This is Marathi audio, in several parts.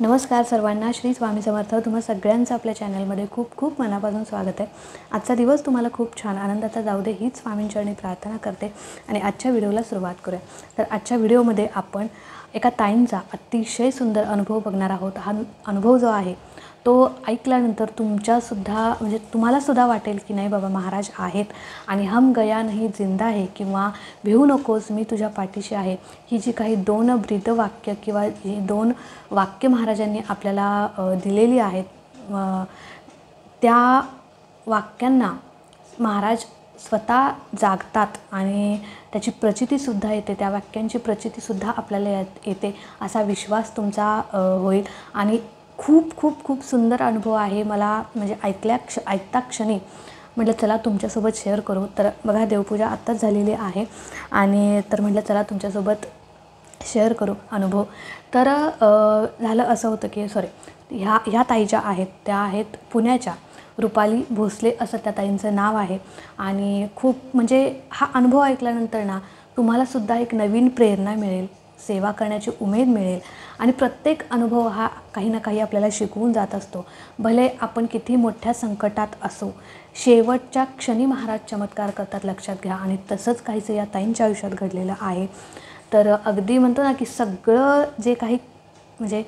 नमस्कार सर्वांना, श्री स्वामी समर्थ. तुम्हा सगळ्यांचं आपल्या चॅनलमध्ये खूप खूप मनापासून स्वागत आहे. आजचा दिवस तुम्हाला खूप छान आनंदाचा जाऊ दे हीच स्वामींचरणी प्रार्थना करते आणि आजच्या व्हिडिओला सुरुवात करूया. तर आजच्या व्हिडिओमध्ये आपण एका ताईंचा अतिशय सुंदर अनुभव बघणार आहोत. हा अनुभव जो आहे तो ऐकल्यानंतर तुम्हालासुद्धा वाटेल की नाही बाबा, महाराज आहेत आणि हम गया नहीं जिंदा है किंवा भिवू नकोस मी तुझ्या पाठीशी आहे, ही जी काही दोन ब्रीदवाक्य किंवा ही दोन वाक्य महाराजांनी आपल्याला दिलेली आहेत, त्या वाक्यांना महाराज स्वतः जागतात आणि त्याची प्रचितीसुद्धा येते, त्या वाक्यांची प्रचितीसुद्धा आपल्याला येते असा विश्वास तुमचा होईल. आणि खूप खूप खूप सुंदर अनुभव आहे. मला म्हणजे ऐकता क्षणी म्हटलं चला तुमच्यासोबत शेअर करू. तर बघा, देवपूजा आत्ताच झालेली आहे आणि तर म्हटलं चला तुमच्यासोबत शेअर करू अनुभव. तर झालं असं होतं की ह्या ताई ज्या आहेत त्या आहेत पुण्याच्या, रुपाली भोसले असं त्या ताईंचं नाव आहे. आणि खूप म्हणजे हा अनुभव ऐकल्यानंतर ना तुम्हालासुद्धा एक नवीन प्रेरणा मिळेल, सेवा करण्याची उमेद मिळेल आणि प्रत्येक अनुभव हा काही ना काही आपल्याला शिकवून जात असतो. भले आपण किती मोठ्या संकटात असो, शेवटच्या क्षणी महाराज चमत्कार करतात, लक्षात घ्या. आणि तसंच काहीचं या ताईंच्या आयुष्यात घडलेलं आहे. तर अगदी म्हणतो ना की सगळं जे काही म्हणजे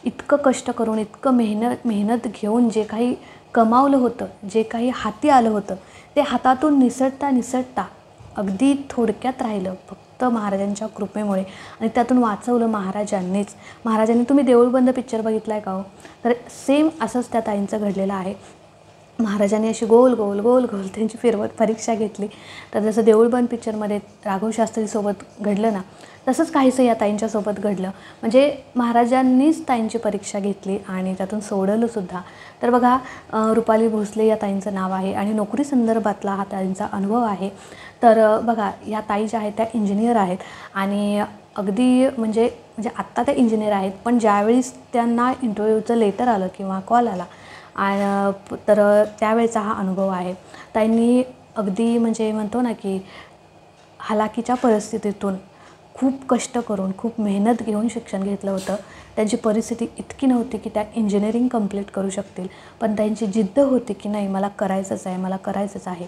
इतकं कष्ट करून, इतकं मेहनत घेऊन जे काही कमावलं होतं, जे काही हाती आलं होतं, ते हातातून निसटता अगदी थोडक्यात राहिलं फक्त महाराजांच्या कृपेमुळे. आणि त्यातून वाचवलं महाराजांनी. तुम्ही देऊळबंद पिक्चर बघितला आहे का हो? तर सेम असंच त्या ताईंचं घडलेलं आहे. महाराजांनी अशी गोल गोल गोल गोल त्यांची परीक्षा घेतली. तर जसं देऊळबंद पिक्चरमध्ये राघव शास्त्रीसोबत घडलं ना, तसंच काहीसं या ताईंच्यासोबत घडलं. म्हणजे महाराजांनीच ताईंची परीक्षा घेतली आणि त्यातून सोडवलंसुद्धा. तर बघा, रुपाली भोसले या ताईंचं नाव आहे आणि नोकरी संदर्भातला हा ताईंचा अनुभव आहे. तर बघा, या ताई ज्या आहेत त्या इंजिनियर आहेत आणि अगदी म्हणजे आत्ता त्या इंजिनियर आहेत, पण ज्यावेळेस त्यांना इंटरव्ह्यूचं लेटर आलं किंवा कॉल आला तर त्यावेळेचा हा अनुभव आहे. ताईंनी अगदी म्हणजे म्हणतो ना की हालाकीच्या परिस्थितीतून खूप कष्ट करून, खूप मेहनत घेऊन शिक्षण घेतलं होतं. त्यांची परिस्थिती इतकी नव्हती की त्या इंजिनिअरिंग कंप्लीट करू शकतील, पण त्यांची जिद्द होती की नाही, मला करायचंच आहे.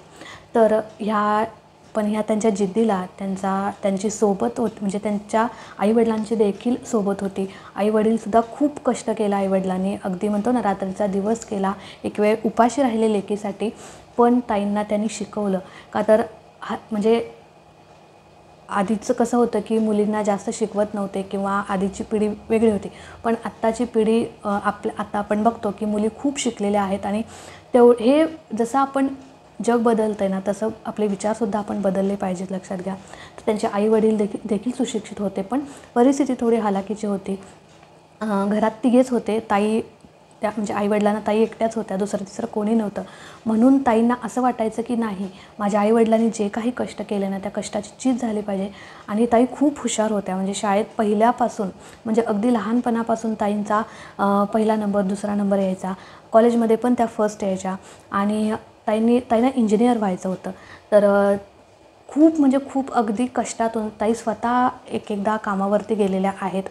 तर ह्या त्यांच्या जिद्दीला त्यांची सोबत होती, म्हणजे त्यांच्या आईवडिलांची देखील सोबत होती. आईवडीलसुद्धा खूप कष्ट केला आईवडिलांनी, अगदी म्हणतो ना रात्रीचा दिवस केला, एक वेळ उपाशी राहिले लेकीसाठी, पण ताईंना त्यांनी शिकवलं. का तर म्हणजे आधीचं कसं होतं की मुलींना जास्त शिकवत नव्हते किंवा आधीची पिढी वेगळी होती, पण आत्ताची पिढी आता आपण बघतो की मुली खूप शिकलेल्या आहेत. आणि हे जसं आपण जग बदलतं आहे ना, तसं आपले विचारसुद्धा आपण बदलले पाहिजेत, लक्षात घ्या. तर त्यांचे आईवडील देखील सुशिक्षित होते, पण परिस्थिती थोडी हालाकीची होती. घरात तिघेच होते, ताई त्या म्हणजे आईवडिलांना ताई एकट्याच होत्या, दुसरं तिसरं कोणी नव्हतं. म्हणून ताईंना असं वाटायचं की नाही, माझ्या आईवडिलांनी जे काही कष्ट केले ना, त्या कष्टाची चीज झाली पाहिजे. आणि ताई खूप हुशार होत्या, म्हणजे शाळेत पहिल्यापासून, म्हणजे अगदी लहानपणापासून ताईंचा पहिला नंबर, दुसरा नंबर यायचा. कॉलेजमध्ये पण त्या फर्स्ट यायच्या. आणि ताईंना इंजिनियर व्हायचं होतं. तर खूप अगदी कष्टातून ताई स्वतः एकदा कामावरती गेलेल्या आहेत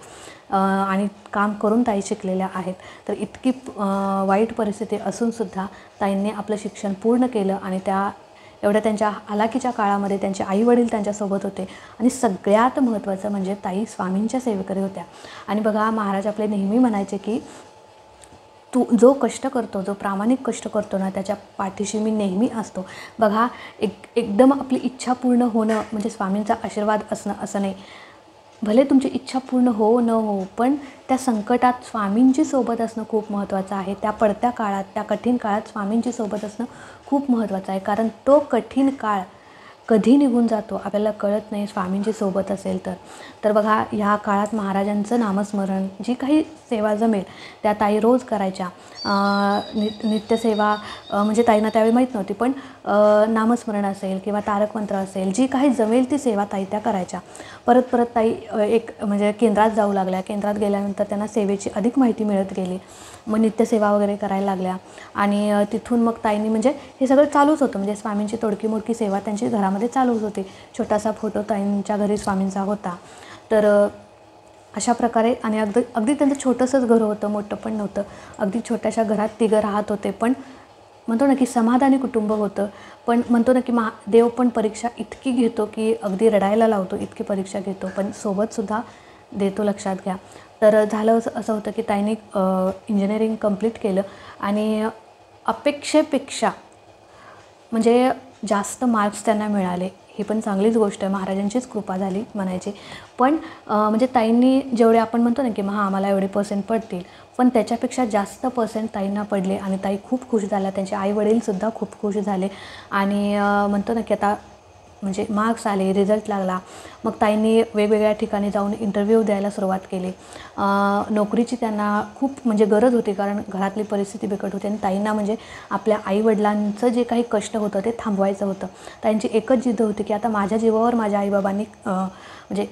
आणि काम करून ताई शिकलेल्या आहेत. तर इतकी वाईट परिस्थिती असूनसुद्धा ताईंनी आपलं शिक्षण पूर्ण केलं आणि एवढ्या त्यांच्या हालाकीच्या काळामध्ये त्यांचे आईवडील त्यांच्यासोबत होते. आणि सगळ्यात महत्त्वाचं म्हणजे ताई स्वामींच्या सेवेकरी होत्या. आणि बघा, महाराज आपले नेहमी म्हणायचे की तू जो कष्ट करतो, जो प्रामाणिक कष्ट करतो ना, त्याच्या पाठीशी मी नेहमी असतो. बघा, एकदम आपली इच्छा पूर्ण होणं म्हणजे स्वामींचा आशीर्वाद असणं असं नाही. भले तुमची इच्छा पूर्ण हो न हो, पण त्या संकटात स्वामींची सोबत असणं खूप महत्त्वाचं आहे. त्या पडत्या काळात, त्या कठीण काळात स्वामींची सोबत असणं खूप महत्त्वाचं आहे. कारण तो कठीण काळ कधी निघून जातो आपल्याला कळत नाही, स्वामींची सोबत असेल तर. तर बघा, ह्या काळात महाराजांचं नामस्मरण, जी काही सेवा जमेल त्या ताई रोज करायच्या. नित्यसेवा म्हणजे ताईंना त्यावेळी माहीत नव्हती, पण नामस्मरण असेल किंवा तारक मंत्र असेल, जी काही जमेल ती सेवा ताई त्या करायच्या. परत ताई म्हणजे केंद्रात जाऊ लागल्या. केंद्रात गेल्यानंतर त्यांना सेवेची अधिक माहिती मिळत गेली. मग नित्यसेवा वगैरे करायला लागल्या आणि तिथून मग ताईंनी म्हणजे हे सगळं चालूच होतं. म्हणजे स्वामींची तोडकी मोडकी सेवा त्यांची घरामध्ये चालूच होती. छोटासा फोटो ताईंच्या घरी स्वामींचा होता. तर अशा प्रकारे आणि अगदी अगदी त्यांचं छोटंसंच घर होतं, मोठं पण नव्हतं. अगदी छोट्याशा घरात तिघं राहत होते. पण म्हणतो ना की समाधानी कुटुंब होतं. पण म्हणतो ना की देव पण परीक्षा इतकी घेतो की अगदी रडायला लावतो, इतकी परीक्षा घेतो, पण सोबतसुद्धा देतो, लक्षात घ्या. तर झालं असं होतं की ताईंनी इंजिनिअरिंग कंप्लीट केलं आणि अपेक्षेपेक्षा म्हणजे जास्त मार्क्स त्यांना मिळाले. ही पण चांगलीच गोष्ट आहे, महाराजांचीच कृपा झाली म्हणायची. पण म्हणजे ताईंनी जेवढे आपण म्हणतो ना की आम्हाला एवढे पर्सेंट पडतील, पण त्याच्यापेक्षा जास्त पर्सेंट ताईंना पडले आणि ताई खूप खुश झाल्या. त्यांचे आईवडीलसुद्धा खूप खुश झाले आणि म्हणतो ना की आता म्हणजे मार्क्स आले, रिझल्ट लागला. मग ताईंनी वेगवेगळ्या ठिकाणी जाऊन इंटरव्ह्यू द्यायला सुरुवात केली. नोकरीची त्यांना खूप म्हणजे गरज होती, कारण घरातली परिस्थिती बिकट होती आणि ताईंना म्हणजे आपल्या आईवडिलांचं जे काही कष्ट होतं ते थांबवायचं होतं. ताईंची एकच जिद्द होती की आता माझ्या जीवावर माझ्या आईबाबांनी म्हणजे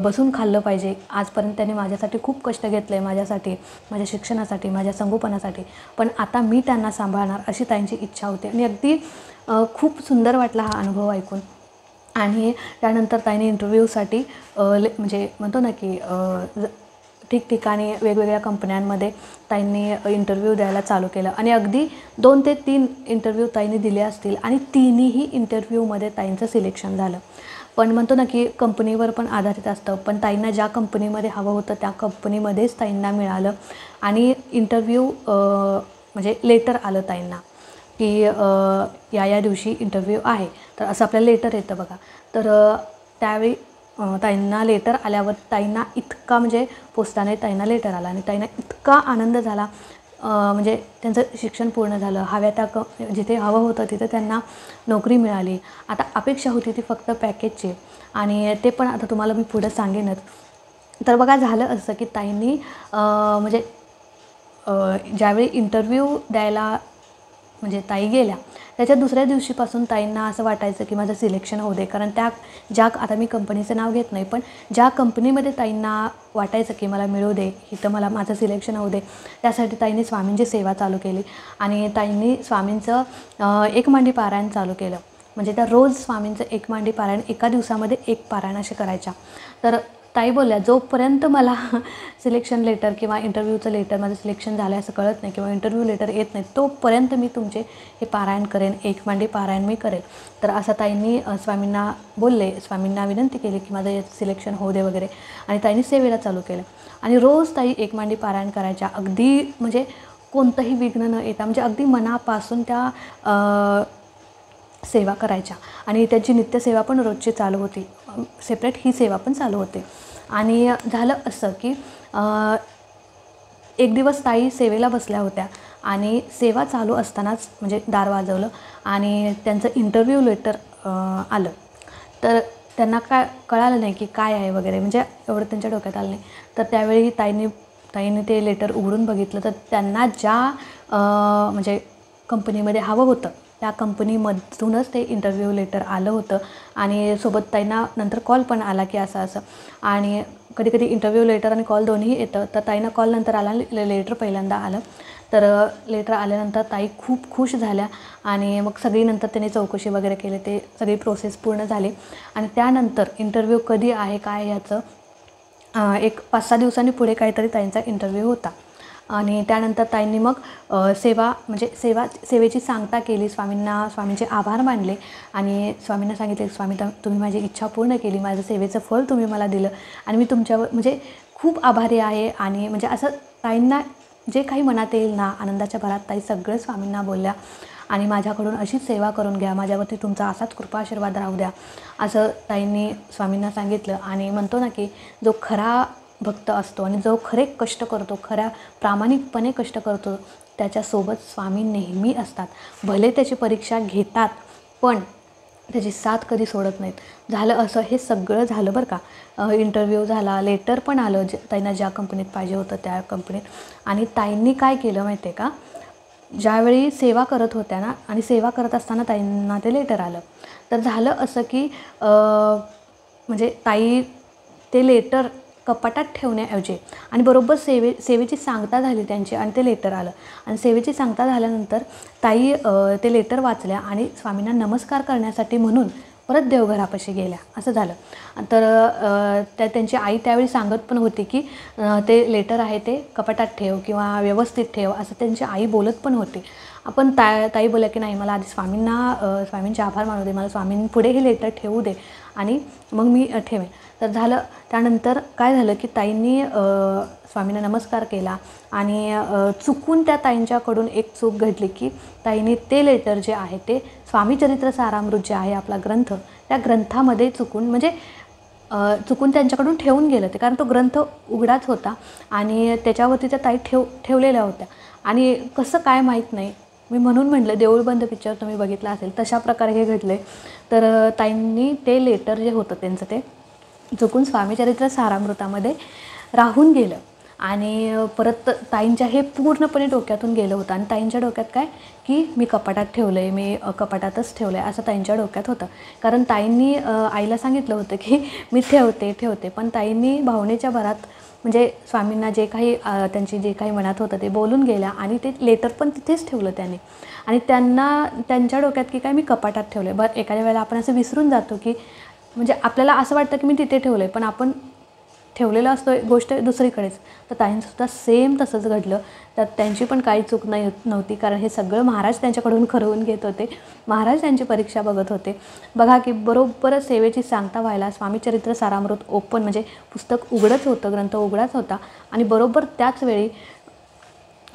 बसून खाल्लं पाहिजे. आजपर्यंत त्यांनी माझ्यासाठी खूप कष्ट घेतलं आहे, माझ्यासाठी, माझ्या शिक्षणासाठी, माझ्या संगोपनासाठी, पण आता मी त्यांना सांभाळणार, अशी ताईंची इच्छा होती. आणि अगदी खूप सुंदर वाटला हा अनुभव ऐकून. आणि त्यानंतर ताईंनी इंटरव्ह्यूसाठी म्हणजे म्हणतो ना की ठिकठिकाणी वेगवेगळ्या कंपन्यांमध्ये ताईंनी इंटरव्ह्यू द्यायला चालू केलं आणि अगदी 2 ते 3 इंटरव्ह्यू ताईंनी दिले असतील आणि तिन्ही इंटरव्ह्यूमध्ये ताईंचं सिलेक्शन झालं. पण म्हणतो ना की कंपनीवर पण आधारित असतं, पण ताईंना ज्या कंपनीमध्ये हवं होतं त्या कंपनीमध्येच ताईंना मिळालं. आणि इंटरव्ह्यू म्हणजे लेटर आलं ताईंना की या दिवशी इंटरव्ह्यू आहे, तर असं आपल्याला लेटर येतं बघा. तर त्यावेळी ताईंना लेटर आल्यावर ताईंना इतका म्हणजे पोस्टाने ताईंना लेटर आला आणि ताईंना इतका आनंद झाला. म्हणजे त्यांचं शिक्षण पूर्ण झालं, हव्या त्या जिथे हवं होतं तिथे त्यांना नोकरी मिळाली. आता अपेक्षा होती ती फक्त पॅकेजची आणि ते पण आता तुम्हाला मी पुढं सांगेनच. तर बघा झालं असं की ताईंनी म्हणजे ज्यावेळी इंटरव्ह्यू द्यायला म्हणजे ताई गेल्या त्याच्या दुसऱ्या दिवशीपासून ताईंना असं वाटायचं की माझं सिलेक्शन होऊ दे, कारण आता मी कंपनीचं नाव घेत नाही, पण ज्या कंपनीमध्ये ताईंना वाटायचं की मला मिळू दे, इथं माझं सिलेक्शन होऊ दे, त्यासाठी ताईंनी स्वामींची सेवा चालू केली. आणि ताईंनी स्वामींचं एक मांडी पारायण चालू केलं. म्हणजे त्या रोज स्वामींचं एक मांडी पारायण, एका दिवसामध्ये एक पारायण असे करायच्या. तर ताई बोलल्या, जोपर्यंत मला सिलेक्शन लेटर किंवा इंटरव्ह्यूचं लेटर माझं सिलेक्शन झालं आहे असं कळत नाही किंवा इंटरव्ह्यू लेटर येत नाही, तोपर्यंत मी तुमचे हे पारायण करेन, एक मांडी पारायण मी करेन. तर असं ताईंनी स्वामींना बोलले, स्वामींना विनंती केली की माझं सिलेक्शन होऊ दे वगैरे. आणि ताईंनी सेवेला चालू केलं आणि रोज ताई एक मांडी पारायण करायच्या. अगदी म्हणजे कोणतंही विघ्न न येता, म्हणजे अगदी मनापासून त्या सेवा करायच्या. आणि त्यांची नित्यसेवा पण रोजची चालू होती, सेपरेट ही सेवा पण चालू होते. आणि झालं असं की एक दिवस ताई सेवेला बसल्या होत्या आणि सेवा चालू असतानाच म्हणजे दार वाजवलं आणि त्यांचं इंटरव्ह्यू लेटर आलं. तर त्यांना काय कळालं नाही की काय आहे वगैरे, म्हणजे एवढं त्यांच्या डोक्यात आलं नाही. तर त्यावेळी ताईंनी ते लेटर उघडून बघितलं, तर त्यांना ज्या म्हणजे कंपनीमध्ये हवं होतं त्या कंपनीमधूनच ते इंटरव्ह्यू लेटर आलं होतं. आणि सोबत ताईंना नंतर कॉल पण आला की असं आणि कधी कधी इंटरव्ह्यू लेटर आणि कॉल दोन्ही येतं. तर ताईंना कॉल नंतर आला, लेटर पहिल्यांदा आलं. तर लेटर आल्यानंतर ताई खूप खुश झाल्या आणि मग सगळी नंतर त्यांनी चौकशी वगैरे केली, ते सगळी प्रोसेस पूर्ण झाली. आणि त्यानंतर इंटरव्ह्यू कधी आहे काय याचं एक 5-6 दिवसांनी पुढे काहीतरी ताईंचा इंटरव्ह्यू होता. आणि त्यानंतर ताईंनी मग सेवेची सांगता केली, स्वामींचे आभार मानले आणि स्वामींना सांगितले, स्वामी तुम्ही माझी इच्छा पूर्ण केली, माझं सेवेचं फळ तुम्ही मला दिलं आणि मी तुमच्यावर म्हणजे खूप आभारी आहे. आणि म्हणजे असं ताईंना जे काही मनात येईल ना, आनंदाच्या भरात ताई सगळं स्वामींना बोलल्या आणि माझ्याकडून अशीच सेवा करून घ्या, माझ्यावरती तुमचा असाच कृपा आशीर्वाद राहू द्या, असं ताईंनी स्वामींना सांगितलं. आणि म्हणतो ना की जो खरा भक्त असतो आणि जो खरे कष्ट करतो, खऱ्या प्रामाणिकपणे कष्ट करतो, त्याच्यासोबत स्वामी नेहमी असतात. भले त्याची परीक्षा घेतात पण त्याची साथ कधी सोडत नाहीत. झालं असं, हे सगळं झालं बरं का. इंटरव्ह्यू झाला, लेटर पण आलं ताईंना ज्या कंपनीत पाहिजे होतं त्या कंपनीत. आणि ताईंनी काय केलं माहिती आहे का, ज्यावेळी सेवा करत होत्या ना आणि सेवा करत असताना ताईंना ते लेटर आलं. तर झालं असं की म्हणजे ताई ते लेटर कपाटात ठेवण्याऐवजी आणि बरोबर सेवेची सांगता झाली त्यांची आणि ते लेटर आलं. आणि सेवेची सांगता झाल्यानंतर ताई ते लेटर वाचल्या आणि स्वामींना नमस्कार करण्यासाठी म्हणून परत देवघरापाशी गेल्या असं झालं. तर त्यांची आई त्यावेळी सांगत पण होती की ते लेटर आहे ते कपाटात ठेव किंवा व्यवस्थित ठेव असं त्यांची आई बोलत पण होती. आपण ताई बोलल्या की नाही, मला आधी स्वामींचे आभार मानू दे, मला स्वामींपुढे हे लेटर ठेवू दे आणि मग मी ठेवेन. तर झालं. त्यानंतर काय झालं की ताईंनी स्वामींना नमस्कार केला आणि चुकून त्या ताईंच्याकडून एक चूक घडली की ताईंनी ते लेटर जे आहे ते स्वामीचरित्र सारामृत जे आहे आपला ग्रंथ, त्या ग्रंथामध्ये चुकून त्यांच्याकडून ठेवून गेलं ते, कारण तो ग्रंथ उघडाच होता आणि त्याच्यावरती त्या ताई ठेवलेल्या होत्या आणि कसं काय माहीत नाही. मी म्हणून म्हटलं देऊळबंद पिक्चर तुम्ही बघितला असेल तशा प्रकारे हे घडले. तर ताईंनी ते लेटर जे होतं त्यांचं ते चुकून स्वामीचरित्र सारामृतामध्ये राहून गेलं आणि परत ताईंच्या हे पूर्णपणे डोक्यातून गेलं होतं आणि ताईंच्या डोक्यात काय की मी कपाटात ठेवलं आहे, मी कपाटातच ठेवलं आहे असं ताईंच्या डोक्यात होतं. कारण ताईंनी आईला सांगितलं होतं की मी ठेवते, पण ताईंनी भावनेच्या भरात म्हणजे स्वामींना जे काही त्यांची जे काही मनात होतं ते बोलून गेल्या आणि ते लेटर पण तिथेच ठेवलं त्याने आणि त्यांच्या डोक्यात की काय मी कपाटात ठेवलं आहे. बरं, एखाद्या वेळेला आपण असं विसरून जातो की म्हणजे आपल्याला असं वाटतं की मी तिथे ठेवलं आहे, पण आपण ठेवलेलं असतो गोष्ट दुसरीकडेच. तर ताईंसुद्धा सेम तसंच घडलं. तर त्यांची पण काही चूक नव्हती, कारण हे सगळं महाराज त्यांच्याकडून करवून घेत होते. महाराज त्यांची परीक्षा बघत होते. बघा की बरोबर सेवेची सांगता व्हायला स्वामीचरित्र सारामृत ओपन म्हणजे पुस्तक उघडच होतं, ग्रंथ उघडाच होता आणि बरोबर त्याच वेळी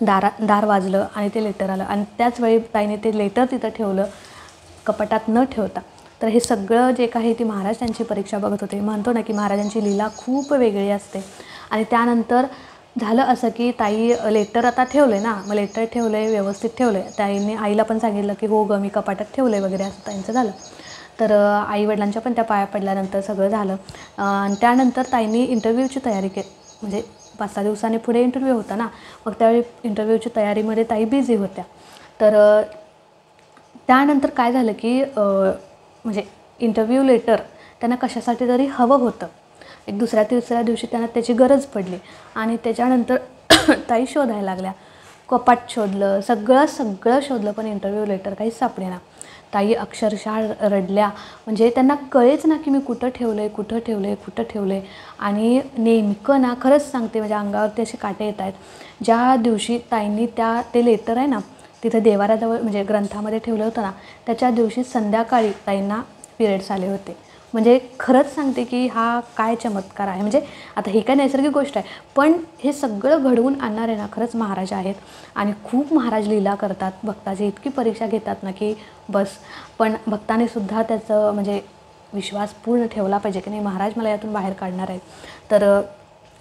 दार वाजलं आणि ते लेटर आलं आणि त्याच वेळी ताईने ते लेटर तिथं ठेवलं कपाटात न ठेवता. तर हे सगळं जे काही ती महाराज त्यांची परीक्षा बघत होते. म्हणतो ना की महाराजांची लीला खूप वेगळी असते. आणि त्यानंतर झालं असं की ताई लेटर आता ठेवलं आहे ना, मग लेटर ठेवलं आहे, व्यवस्थित ठेवलं आहे. ताईंनी आईला पण सांगितलं की हो गं मी कपाटात ठेवलं आहे वगैरे असं ताईंचं झालं. तर आईवडिलांच्या पण त्या पाया पडल्यानंतर सगळं झालं आणि त्यानंतर ताईंनी इंटरव्ह्यूची तयारी म्हणजे 5-6 दिवसांनी पुढे इंटरव्ह्यू होता ना, मग त्यावेळी इंटरव्ह्यूची तयारीमध्ये ताई बिझी होत्या. तर त्यानंतर काय झालं की म्हणजे इंटरव्ह्यू लेटर त्यांना कशासाठी तरी हवं होतं. एक दुसऱ्या-तिसऱ्या दिवशी त्यांना त्याची गरज पडली आणि त्याच्यानंतर ताई शोधायला लागल्या. कपाट शोधलं, सगळं शोधलं, पण इंटरव्ह्यू लेटर काहीच सापडेना. ताई अक्षरशः रडल्या. म्हणजे त्यांना कळेच ना की मी कुठं ठेवलं आहे आणि नेमकं ना खरंच सांगते म्हणजे अंगावरती असे काटे येत आहेत. ज्या दिवशी ताईंनी ते लेटर आहे ना तिथं देवाऱ्याजवळ म्हणजे ग्रंथामध्ये ठेवलं होतं ना, त्याच्या दिवशी संध्याकाळी ताईंना पिरियड्स आले होते. म्हणजे खरंच सांगते की हा काय चमत्कार आहे. म्हणजे आता हे काय नैसर्गिक गोष्ट आहे, पण हे सगळं घडवून आणणारे ना खरंच महाराज आहेत आणि खूप महाराज लीला करतात. भक्ताची इतकी परीक्षा घेतात ना की बस. पण भक्तानेसुद्धा त्याचं म्हणजे विश्वास पूर्ण ठेवला पाहिजे की नाही महाराज मला यातून बाहेर काढणार आहेत. तर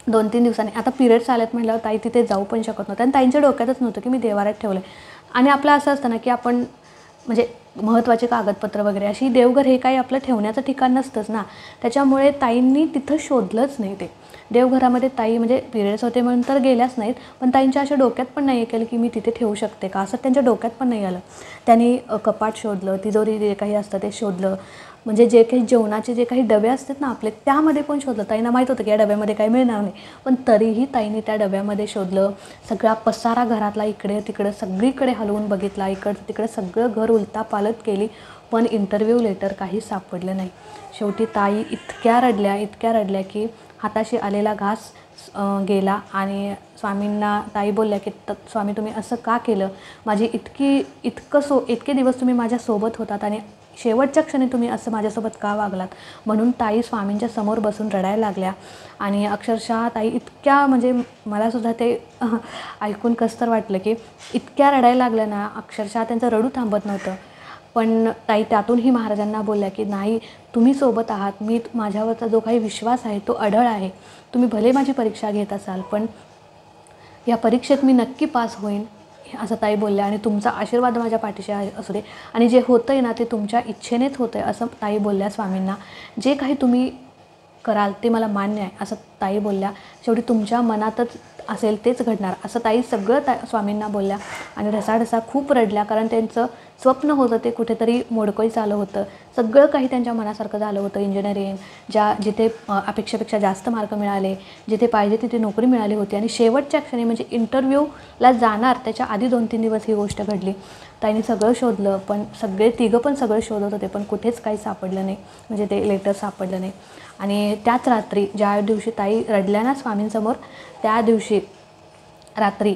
2-3 दिवसांनी आता पिरियड्स आलेत म्हटल्यावर ताई तिथे जाऊ पण शकत नव्हत्या आणि ताईंच्या डोक्यातच नव्हतं की मी देवाऱ्यात ठेवलं आहे. आणि आपलं असं असतं ना की आपण म्हणजे महत्त्वाचे कागदपत्र वगैरे अशी देवघर हे काही आपलं ठेवण्याचं ठिकाण नसतंच ना. त्याच्यामुळे ताईंनी तिथं शोधलंच नाही ते देवघरामध्ये. ताई म्हणजे पिरियड्स होते म्हणून तर गेल्याच नाहीत, पण ताईंच्या अशा डोक्यात पण नाही केलं की मी तिथे ठेवू शकते का, असं त्यांच्या डोक्यात पण नाही आलं. त्यांनी कपाट शोधलं, तिजोरी जे काही असतं ते शोधलं, म्हणजे जे काही जेवणाचे जे काही डबे असतात ना आपले त्यामध्ये पण शोधलं. ताईंना माहीत होतं की या डब्यामध्ये काही मिळणार नाही, पण तरीही ताईंनी त्या डब्यामध्ये शोधलं. सगळा पसारा घरातला इकडे तिकडं सगळीकडे हलवून बघितला, इकडं तिकडं सगळं घर उलतापालत केली, पण इंटरव्ह्यू लेटर काही सापडलं नाही. शेवटी ताई इतक्या रडल्या की हाताशी आलेला घास गेला आणि स्वामींना ताई बोलल्या की स्वामी तुम्ही असं का केलं, माझी इतके दिवस तुम्ही माझ्यासोबत होतात आणि शेवटच्या क्षणी तुम्ही असं माझ्यासोबत का वागलात. म्हणून ताई स्वामींच्या समोर बसून रडायला लागल्या आणि अक्षरशः ताई इतक्या म्हणजे मलासुद्धा ते ऐकून कसं तर वाटलं की इतक्या रडायला लागल्या ना, अक्षरशः त्यांचं रडू थांबत नव्हतं. पण ताई त्यातूनही महाराजांना बोलल्या की नाही तुम्ही सोबत आहात, मी माझ्यावरचा जो काही विश्वास आहे तो अढळ आहे. तुम्ही भले माझी परीक्षा घेत असाल पण या परीक्षेत मी नक्की पास होईन असं ताई बोलल्या आणि तुमचा आशीर्वाद माझ्या पाठीशी असू दे आणि जे होतं आहे ना ते तुमच्या इच्छेनेच होतं आहे असं ताई बोलल्या स्वामींना. जे काही तुम्ही कराल ते मला मान्य आहे असं ताई बोलल्या. शेवटी तुमच्या मनातच असेल तेच घडणार असं ताई सगळं स्वामींना बोलल्या आणि ढसाढसा खूप रडल्या, कारण त्यांचं स्वप्न होतं ते कुठेतरी मोडकळीस आलं होतं. सगळं काही त्यांच्या मनासारखं झालं होतं. इंजिनिअरिंग जिथे अपेक्षेपेक्षा जास्त मार्क मिळाले, जिथे पाहिजे तिथे नोकरी मिळाली होती आणि शेवटच्या क्षणी म्हणजे इंटरव्ह्यूला जाणार त्याच्या आधी 2-3 दिवस ही गोष्ट घडली ताईने सगळं शोधलं, पण सगळे तिघं पण सगळं शोधत होते, पण कुठेच काही सापडलं नाही, म्हणजे ते लेटर सापडलं नाही. आणि त्याच रात्री ज्या दिवशी ताई रडल्या ना स्वामींसमोर, त्या दिवशी रात्री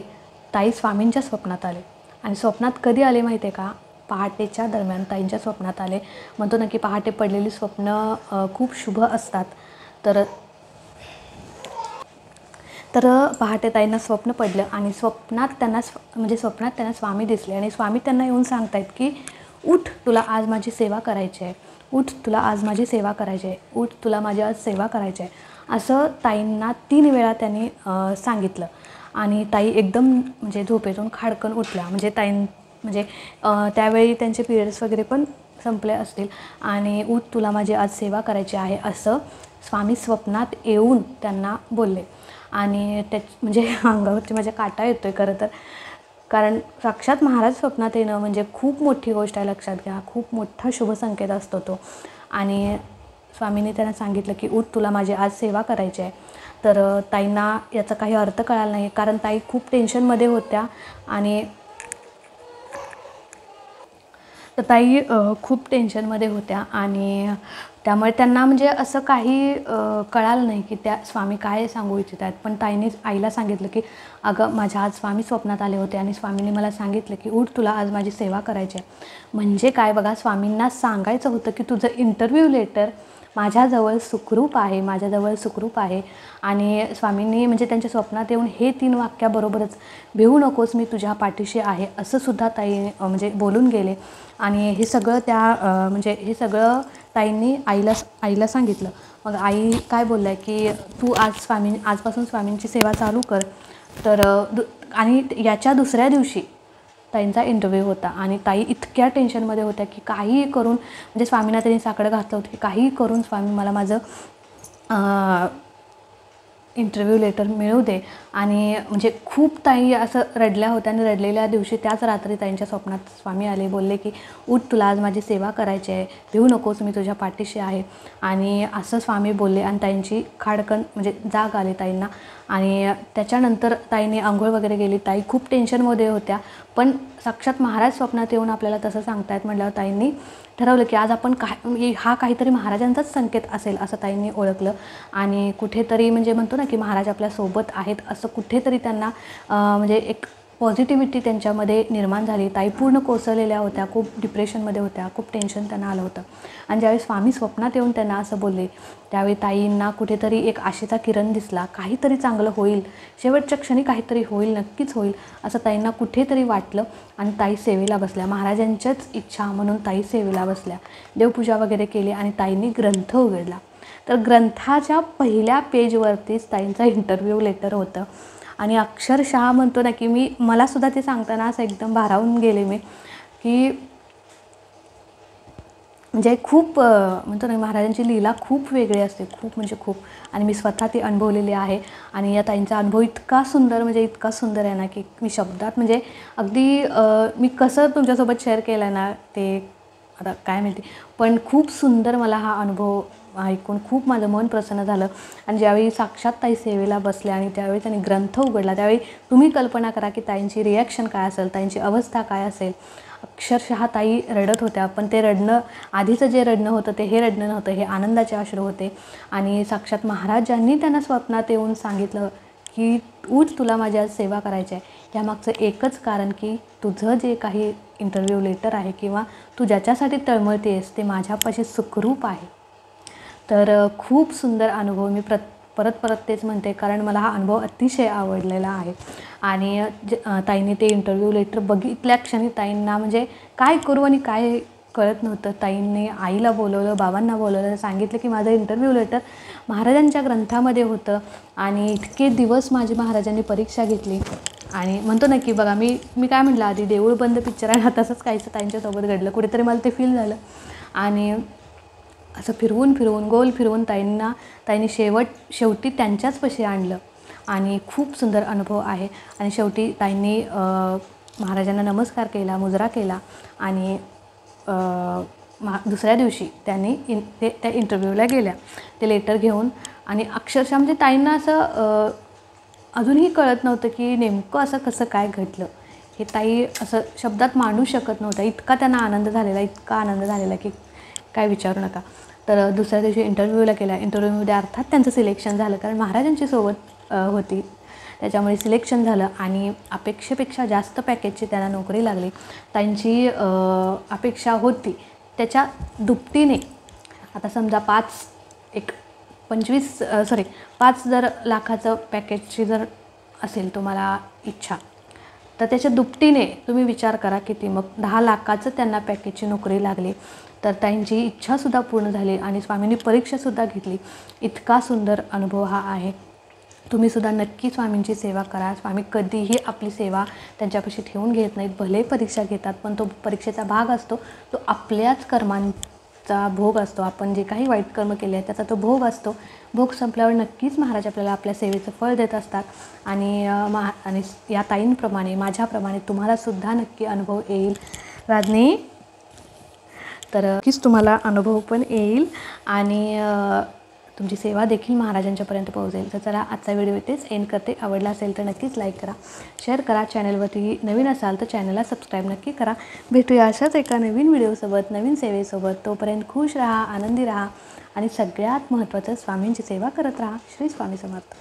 ताई स्वामींच्या स्वप्नात आले. आणि स्वप्नात कधी आले माहिती आहे का? पहाटेच्या दरम्यान ताईंच्या स्वप्नात आले. म्हणतो ना की पहाटे पडलेली स्वप्न खूप शुभ असतात. तर पहाटे ताईंना स्वप्न पडलं आणि स्वप्नात त्यांना स्वामी दिसले आणि स्वामी त्यांना येऊन सांगतायत की उठ, तुला आज माझी सेवा करायची आहे, उठ, तुला आज माझी सेवा करायची आहे, उठ, तुला माझी आज सेवा करायची आहे, असं ताईंना 3 वेळा त्यांनी सांगितलं. आणि ताई एकदम म्हणजे झोपेतून खाडकन उठल्या. म्हणजे त्यावेळी त्यांचे पिरियड्स वगैरे पण संपले असतील. आणि उठ, तुला माझी आज सेवा करायची आहे, असं स्वामी स्वप्नात येऊन त्यांना बोलले. आणि म्हणजे अंगावरती माझ्या काटा येतो आहे खरं तर, कारण साक्षात महाराज स्वप्नात येणं म्हणजे खूप मोठी गोष्ट आहे, लक्षात घ्या. खूप मोठा शुभ संकेत असतो तो. आणि स्वामींनी त्यांना सांगितलं की उठ, तुला माझी आज सेवा करायची आहे. तर ताईंना याचा काही अर्थ कळाला नाही, कारण ताई खूप टेन्शनमध्ये होत्या. आणि तर ताई खूप टेन्शनमध्ये होत्या आणि त्यामुळे त्यांना म्हणजे असं काही कळालं नाही की त्या स्वामी काय सांगू इच्छित आहेत. पण ताईने आईला सांगितलं की अगं, माझ्या आज स्वामी स्वप्नात आले होते आणि स्वामींनी मला सांगितलं की उठ, तुला आज माझी सेवा करायची आहे. म्हणजे काय बघा, स्वामींना सांगायचं होतं की तुझं इंटरव्ह्यू लेटर माझ्याजवळ सुखरूप आहे. आणि स्वामींनी म्हणजे त्यांच्या स्वप्नात येऊन हे 3 वाक्याबरोबरच भिवू नकोस, मी तुझ्या पाठीशी आहे, असं सुद्धा ताई म्हणजे बोलून गेले. आणि हे सगळं ताईंनी आईला सांगितलं. मग आई काय बोलल्या की तू आजपासून स्वामींची सेवा चालू कर. तर आणि याच्या दुसऱ्या दिवशी ताईंचा इंटरव्ह्यू होता आणि ताई इतक्या टेन्शनमध्ये होत्या की काहीही करून, म्हणजे स्वामींना त्यांनी साकडं घातलं होतं की काहीही करून स्वामी मला माझं इंटरव्ह्यू लेटर मिळू दे. आणि म्हणजे खूप ताई असं रडल्या होत्या. आणि रडलेल्या दिवशी त्याच रात्री ताईंच्या स्वप्नात स्वामी आले, बोलले की उठ, तुला आज माझी सेवा करायची आहे, भिवू नकोस, मी तुझ्या पाठीशी आहे. आणि असं स्वामी बोलले आणि ताईंची खाडकन म्हणजे जाग आली ताईंना. आणि त्याच्यानंतर ताईने आंघोळ वगैरे गेली. ताई खूप टेन्शनमध्ये होत्या, पण साक्षात महाराज स्वप्नात येऊन आपल्याला तसं सांगतायत म्हटल्यावर ताईंनी ठरवलं की आज आपण हा काहीतरी महाराजांचाच संकेत असेल असं ताईंनी ओळखलं. आणि कुठेतरी म्हणजे म्हणतो ना की महाराज आपल्यासोबत आहेत असं कुठेतरी त्यांना म्हणजे एक पॉझिटिव्हिटी त्यांच्यामध्ये निर्माण झाली. ताई पूर्ण कोसळलेल्या होत्या, खूप डिप्रेशनमध्ये होत्या, खूप टेन्शन त्यांना आलं होतं. आणि ज्यावेळी स्वामी स्वप्नात येऊन त्यांना असं बोलले, त्यावेळी ताईंना कुठेतरी एक आशेचा किरण दिसला. काहीतरी चांगलं होईल, शेवटच्या क्षणी काहीतरी होईल, नक्कीच होईल असं ताईंना कुठेतरी वाटलं. आणि ताई सेवेला बसल्या, महाराजांच्याच इच्छा म्हणून ताई सेवेला बसल्या. देवपूजा वगैरे केली आणि ताईंनी ग्रंथ उघडला. तर ग्रंथाच्या पहिल्या पेजवरतीच ताईंचा इंटरव्ह्यू लेटर होतं. आणि अक्षरशः म्हणतो ना की मलासुद्धा ते सांगताना असं एकदम भारावून गेले मी की म्हणजे खूप म्हणतो ना, महाराजांची लीला खूप वेगळी असते, खूप म्हणजे खूप. आणि मी स्वतः ती अनुभवलेली आहे. आणि या ताईंचा अनुभव इतका सुंदर आहे ना की मी शब्दात म्हणजे अगदी मी कसं तुमच्यासोबत शेअर केलं ना ते आता काय माहिती, पण खूप सुंदर मला हा अनुभव ऐकून खूप माझं मन प्रसन्न झालं. आणि ज्यावेळी साक्षात ताई सेवेला बसल्या आणि त्यावेळी त्यांनी ग्रंथ उघडला, त्यावेळी तुम्ही कल्पना करा की ताईंची रिॲक्शन काय असेल, ताईंची अवस्था काय असेल. अक्षरशः ताई रडत होत्या, पण ते रडणं, आधीचं जे रडणं होतं ते हे रडणं नव्हतं, हे आनंदाचे अश्रू होते. आणि साक्षात महाराजांनी त्यांना स्वप्नात येऊन सांगितलं की उठ, तुला माझी आज सेवा करायची आहे. यामागचं एकच कारण की तुझं जे काही इंटरव्ह्यू लेटर आहे किंवा तू ज्याच्यासाठी तळमळते आहेस ते माझ्यापाशी सुखरूप आहे. तर खूप सुंदर अनुभव. मी परत तेच म्हणते, कारण मला हा अनुभव अतिशय आवडलेला आहे. आणि ताईंनी ते इंटरव्ह्यू लेटर बघितल्या क्षणी ताईंना म्हणजे काय करू आणि काय कळत नव्हतं. ताईंनी आईला बोलवलं, बाबांना बोलवलं, सांगितलं की माझं इंटरव्ह्यू लेटर महाराजांच्या ग्रंथामध्ये होतं. आणि इतके दिवस माझी महाराजांनी परीक्षा घेतली. आणि म्हणतो ना की बघा, मी काय म्हटलं आधी, देऊळ बंद पिक्चर आहे ना, तसंच काहीचं ताईंच्यासोबत घडलं. कुठेतरी मला ते फील झालं. आणि असं फिरवून गोल फिरवून ताईंनी शेवटी त्यांच्याचपाशी आणलं. आणि खूप सुंदर अनुभव आहे. आणि शेवटी ताईंनी महाराजांना नमस्कार केला, मुजरा केला. आणि दुसऱ्या दिवशी त्यांनी त्या इंटरव्ह्यूला गेल्या ते लेटर घेऊन. आणि अक्षरशः म्हणजे ताईंना असं अजूनही कळत नव्हतं की नेमकं असं कसं काय घडलं. हे ताई असं शब्दात मांडू शकत नव्हत्या. इतका त्यांना आनंद झालेला, इतका आनंद झालेला की काय विचारू नका. तर दुसऱ्या दिवशी इंटरव्ह्यूला गेल्या. इंटरव्ह्यूमध्ये अर्थात त्यांचं सिलेक्शन झालं, कारण महाराजांची सोबत होती, त्याच्यामुळे सिलेक्शन झालं आणि अपेक्षेपेक्षा जास्त पॅकेजची त्याला नोकरी लागली. त्यांची अपेक्षा होती त्याच्या दुपटीने. आता समजा 5 जर लाखाचं पॅकेजची जर असेल तुम्हाला इच्छा, तर त्याच्या दुपटीने तुम्ही विचार करा किती, मग 10 लाखाचं त्यांना पॅकेजची नोकरी लागली. तर त्यांची इच्छासुद्धा पूर्ण झाली आणि स्वामींनी परीक्षासुद्धा घेतली. इतका सुंदर अनुभव हा आहे. तुम्हीसुद्धा नक्की स्वामींची सेवा करा. स्वामी कधीही आपली सेवा त्यांच्यापाशी ठेवून घेत नाहीत. भले परीक्षा घेतात, पण तो परीक्षेचा भाग असतो, तो आपल्याच कर्मांचा भोग असतो. आपण जे काही वाईट कर्म केले आहेत त्याचा तो भोग असतो. भोग संपल्यावर नक्कीच महाराज आपल्याला आपल्या सेवेचं फळ देत असतात. आणि आणि या ताईंप्रमाणे माझ्याप्रमाणे तुम्हालासुद्धा नक्की अनुभव येईल राजनी. तर नक्कीच तुम्हाला अनुभव पण येईल आणि तुमची सेवा देखील महाराजांच्यापर्यंत पोहोचेल. तर चला, आजचा व्हिडिओ इथेच एंड करते. आवडला असेल तर नक्कीच लाईक करा, शेअर करा. चॅनलवरती नवीन असाल तर चॅनलला सबस्क्राईब नक्की करा. भेटूया अशाच एका नवीन व्हिडिओसोबत, नवीन सेवेसोबत. तोपर्यंत खुश राहा, आनंदी राहा आणि सगळ्यात महत्त्वाचं स्वामींची सेवा करत राहा. श्री स्वामी समर्थ.